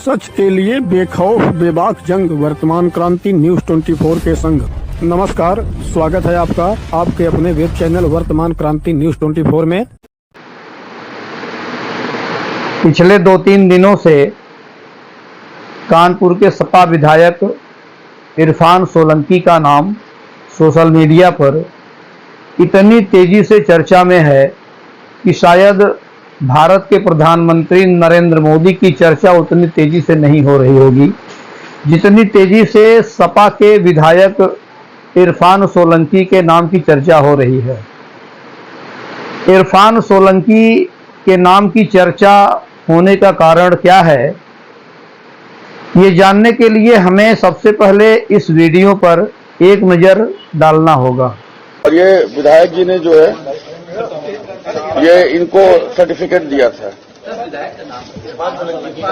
सच के लिए बेखौफ बेबाक जंग, वर्तमान क्रांति न्यूज 24 के संग। नमस्कार, स्वागत है आपका आपके अपने वेब चैनल वर्तमान क्रांति न्यूज 24 में। पिछले 2-3 दिनों से कानपुर के सपा विधायक इरफान सोलंकी का नाम सोशल मीडिया पर इतनी तेजी से चर्चा में है कि शायद भारत के प्रधानमंत्री नरेंद्र मोदी की चर्चा उतनी तेजी से नहीं हो रही होगी जितनी तेजी से सपा के विधायक इरफान सोलंकी के नाम की चर्चा हो रही है। इरफान सोलंकी के नाम की चर्चा होने का कारण क्या है, ये जानने के लिए हमें सबसे पहले इस वीडियो पर एक नज़र डालना होगा। और ये विधायक जी ने जो है ये इनको सर्टिफिकेट दिया था।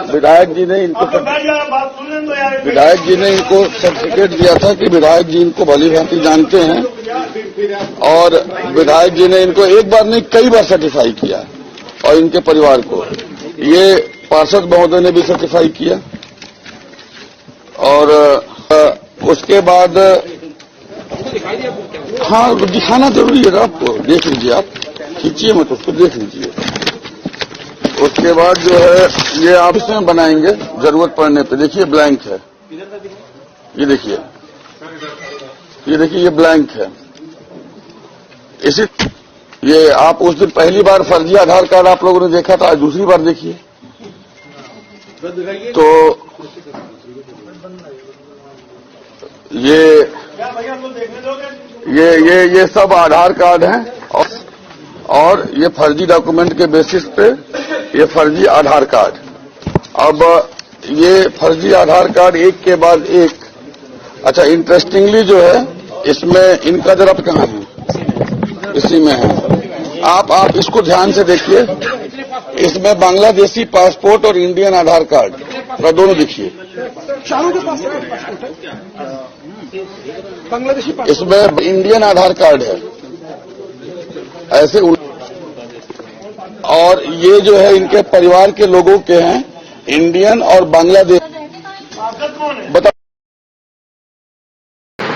विधायक जी ने इनको सर्टिफिकेट दिया था कि विधायक जी इनको भली भांति जानते हैं, और विधायक जी ने इनको एक बार नहीं कई बार सर्टिफाई किया, और इनके परिवार को ये पार्षद महोदय ने भी सर्टिफाई किया। और उसके बाद हाँ, दिखाना जरूरी है आपको, देख लीजिए, आप खींचिए मत, उसको देख लीजिए। उसके बाद जो है ये आप इसमें बनाएंगे जरूरत पड़ने पे। देखिए ब्लैंक है, ये देखिए, ये ब्लैंक है। इसी ये आप उस दिन पहली बार फर्जी आधार कार्ड आप लोगों ने देखा था, आज दूसरी बार देखिए। तो ये सब आधार कार्ड हैं, और ये फर्जी डॉक्यूमेंट के बेसिस पे ये फर्जी आधार कार्ड। अब ये फर्जी आधार कार्ड एक के बाद एक। अच्छा, इंटरेस्टिंगली जो है इसमें इनका दरअसल कहाँ है, इसी में है। आप इसको ध्यान से देखिए, इसमें बांग्लादेशी पासपोर्ट और इंडियन आधार कार्ड दोनों देखिए। इसमें इंडियन आधार कार्ड है ऐसे, और ये जो है इनके परिवार के लोगों के हैं, इंडियन और बांग्लादेश। बता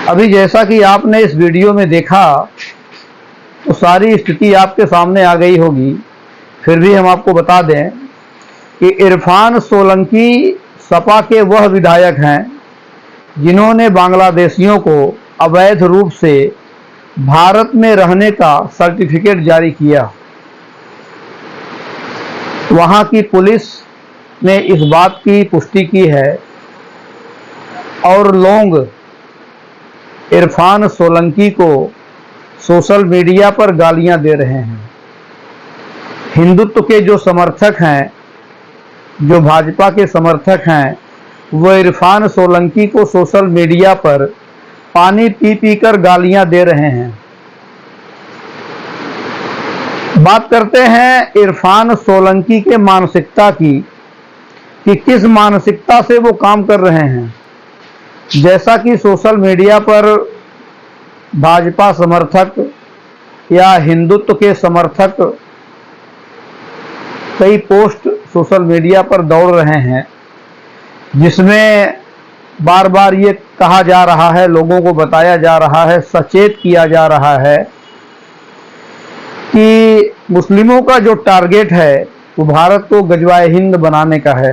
अभी जैसा कि आपने इस वीडियो में देखा तो सारी स्थिति आपके सामने आ गई होगी, फिर भी हम आपको बता दें कि इरफान सोलंकी सपा के वह विधायक हैं जिन्होंने बांग्लादेशियों को अवैध रूप से भारत में रहने का सर्टिफिकेट जारी किया। वहां की पुलिस ने इस बात की पुष्टि की है, और लोग इरफान सोलंकी को सोशल मीडिया पर गालियां दे रहे हैं। हिंदुत्व के जो समर्थक हैं, जो भाजपा के समर्थक हैं, वो इरफान सोलंकी को सोशल मीडिया पर पानी पी पी कर गालियां दे रहे हैं। बात करते हैं इरफान सोलंकी के मानसिकता की कि किस मानसिकता से वो काम कर रहे हैं। जैसा कि सोशल मीडिया पर भाजपा समर्थक या हिंदुत्व के समर्थक कई पोस्ट सोशल मीडिया पर दौड़ रहे हैं, जिसमें बार बार ये कहा जा रहा है, लोगों को बताया जा रहा है, सचेत किया जा रहा है कि मुस्लिमों का जो टारगेट है वो भारत को गजवाए हिंद बनाने का है।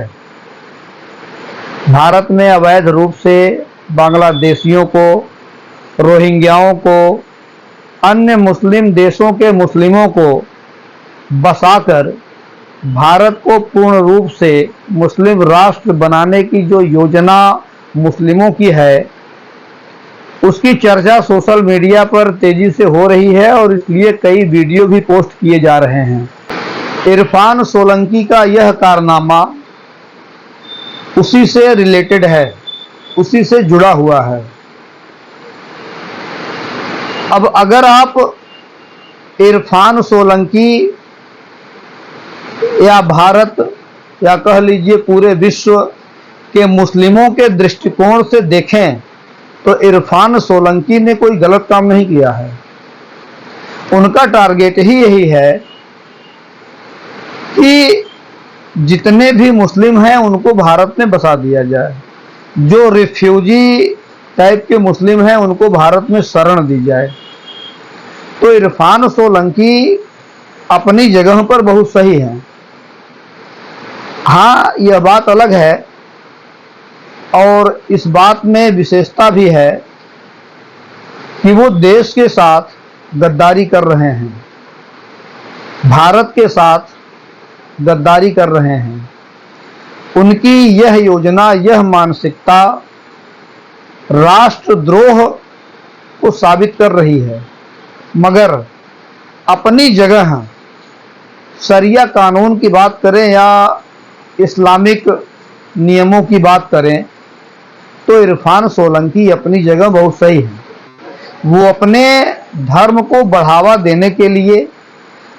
भारत में अवैध रूप से बांग्लादेशियों को, रोहिंग्याओं को, अन्य मुस्लिम देशों के मुस्लिमों को बसाकर भारत को पूर्ण रूप से मुस्लिम राष्ट्र बनाने की जो योजना मुस्लिमों की है, उसकी चर्चा सोशल मीडिया पर तेजी से हो रही है, और इसलिए कई वीडियो भी पोस्ट किए जा रहे हैं। इरफान सोलंकी का यह कारनामा उसी से रिलेटेड है, उसी से जुड़ा हुआ है। अब अगर आप इरफान सोलंकी या भारत या कह लीजिए पूरे विश्व के मुस्लिमों के दृष्टिकोण से देखें तो इरफान सोलंकी ने कोई गलत काम नहीं किया है। उनका टारगेट ही यही है कि जितने भी मुस्लिम हैं उनको भारत में बसा दिया जाए, जो रिफ्यूजी टाइप के मुस्लिम हैं उनको भारत में शरण दी जाए। तो इरफान सोलंकी अपनी जगह पर बहुत सही है। हाँ, यह बात अलग है और इस बात में विशेषता भी है कि वो देश के साथ गद्दारी कर रहे हैं, भारत के साथ गद्दारी कर रहे हैं। उनकी यह योजना, यह मानसिकता राष्ट्रद्रोह को साबित कर रही है। मगर अपनी जगह शरिया कानून की बात करें या इस्लामिक नियमों की बात करें तो इरफान सोलंकी अपनी जगह बहुत सही है। वो अपने धर्म को बढ़ावा देने के लिए,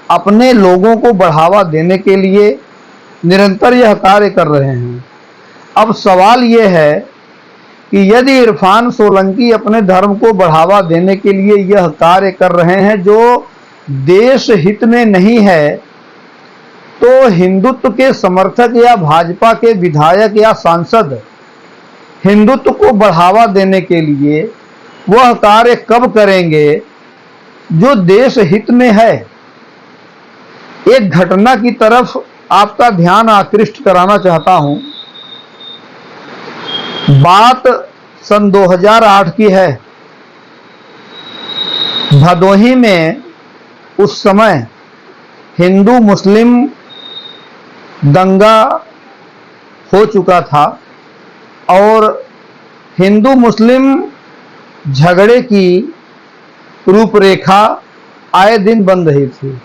अपने लोगों को बढ़ावा देने के लिए निरंतर यह कार्य कर रहे हैं। अब सवाल यह है कि यदि इरफान सोलंकी अपने धर्म को बढ़ावा देने के लिए यह कार्य कर रहे हैं जो देश हित में नहीं है, तो हिंदुत्व के समर्थक या भाजपा के विधायक या सांसद हिंदुत्व को बढ़ावा देने के लिए वह कार्य कब करेंगे जो देश हित में है। एक घटना की तरफ आपका ध्यान आकृष्ट कराना चाहता हूं। बात सन 2008 की है। भदोही में उस समय हिंदू मुस्लिम दंगा हो चुका था और हिंदू मुस्लिम झगड़े की रूपरेखा आए दिन बन रही थी।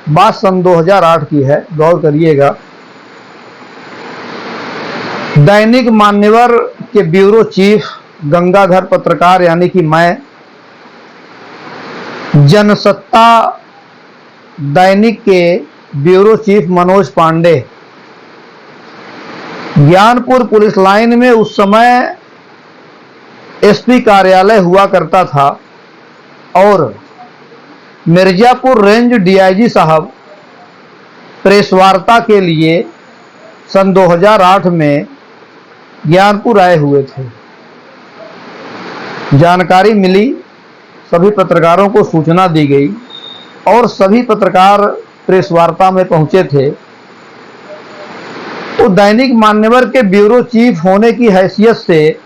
बात सन 2008 की है, गौर करिएगा। दैनिक मान्यवर के ब्यूरो चीफ गंगाधर पत्रकार यानी कि मैं, जनसत्ता दैनिक के bureau chief Manoj Pande, Gyanpur police line में उस समय एसपी कार्यालय हुआ करता था और मिर्जापुर रेंज डीआईजी साहब प्रेस वार्ता के लिए सन 2008 में ज्ञानपुर आए हुए थे। जानकारी मिली, सभी पत्रकारों को सूचना दी गई और सभी पत्रकार प्रेस वार्ता में पहुंचे थे। तो दैनिक मान्यवर के ब्यूरो चीफ होने की हैसियत से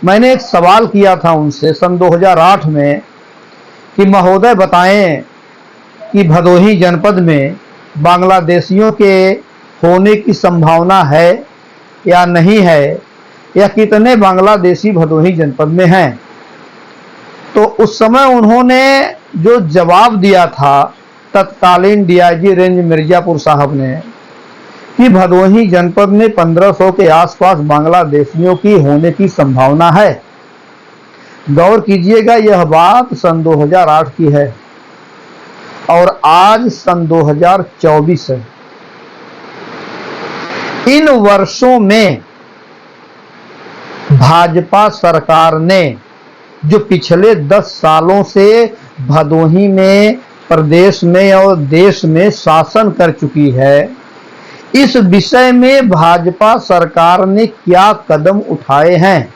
मैंने एक सवाल किया था उनसे सन 2008 में कि महोदय बताएं कि भदोही जनपद में बांग्लादेशियों के होने की संभावना है या नहीं है, या कितने बांग्लादेशी भदोही जनपद में हैं। तो उस समय उन्होंने जो जवाब दिया था तत्कालीन डीआईजी रेंज मिर्जापुर साहब ने कि भदोही जनपद में 1500 के आसपास बांग्लादेशियों की होने की संभावना है। गौर कीजिएगा, यह बात सन 2008 की है और आज सन 2024 है। इन वर्षों में भाजपा सरकार ने जो पिछले 10 सालों से भदोही में, प्रदेश में और देश में शासन कर चुकी है, इस विषय में भाजपा सरकार ने क्या कदम उठाए हैं।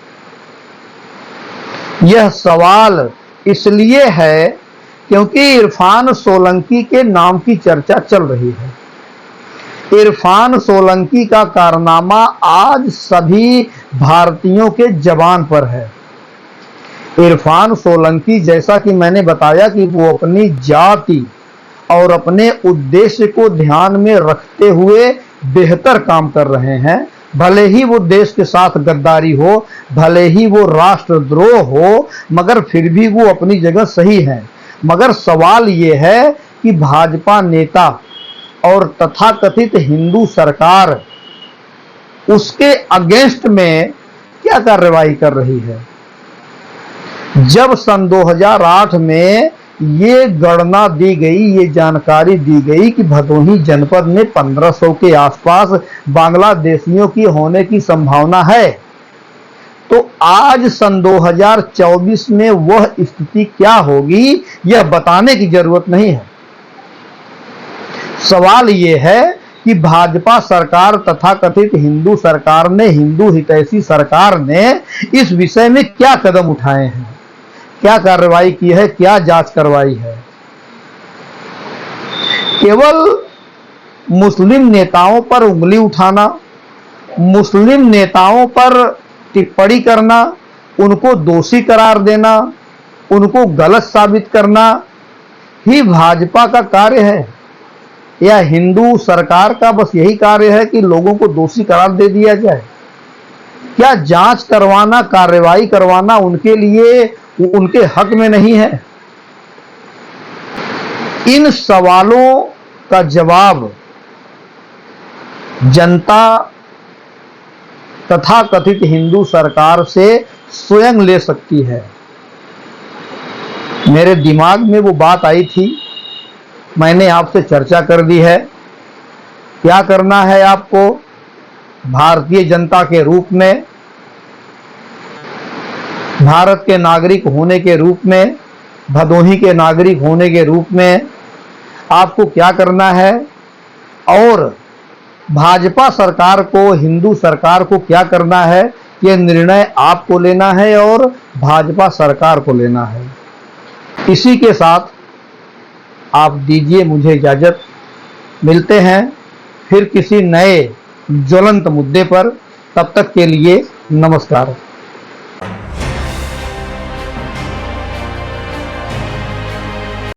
यह सवाल इसलिए है क्योंकि इरफान सोलंकी के नाम की चर्चा चल रही है। इरफान सोलंकी का कारनामा आज सभी भारतीयों के जबान पर है। इरफान सोलंकी, जैसा कि मैंने बताया कि वो अपनी जाति और अपने उद्देश्य को ध्यान में रखते हुए बेहतर काम कर रहे हैं। भले ही वो देश के साथ गद्दारी हो, भले ही वो राष्ट्रद्रोह हो, मगर फिर भी वो अपनी जगह सही है। मगर सवाल ये है कि भाजपा नेता और तथाकथित हिंदू सरकार उसके अगेंस्ट में क्या कार्रवाई कर रही है। जब सन 2008 में ये गणना दी गई, ये जानकारी दी गई कि भदोही जनपद में 1500 के आसपास बांग्लादेशियों की होने की संभावना है, तो आज सन 2024 में वह स्थिति क्या होगी यह बताने की जरूरत नहीं है। सवाल यह है कि भाजपा सरकार तथाकथित हिंदू सरकार ने, हिंदू हितैषी सरकार ने इस विषय में क्या कदम उठाए हैं, क्या कार्रवाई की है, क्या जांच करवाई है। केवल मुस्लिम नेताओं पर उंगली उठाना, मुस्लिम नेताओं पर टिप्पणी करना, उनको दोषी करार देना, उनको गलत साबित करना ही भाजपा का कार्य है, या हिंदू सरकार का बस यही कार्य है कि लोगों को दोषी करार दे दिया जाए? क्या जांच करवाना, कार्रवाई करवाना उनके लिए, उनके हक में नहीं है? इन सवालों का जवाब जनता तथाकथित हिंदू सरकार से स्वयं ले सकती है। मेरे दिमाग में वो बात आई थी, मैंने आपसे चर्चा कर दी है। क्या करना है आपको भारतीय जनता के रूप में, भारत के नागरिक होने के रूप में, भदोही के नागरिक होने के रूप में आपको क्या करना है, और भाजपा सरकार को, हिंदू सरकार को क्या करना है, यह निर्णय आपको लेना है और भाजपा सरकार को लेना है। इसी के साथ आप दीजिए मुझे इजाजत। मिलते हैं फिर किसी नए ज्वलंत मुद्दे पर। तब तक के लिए नमस्कार।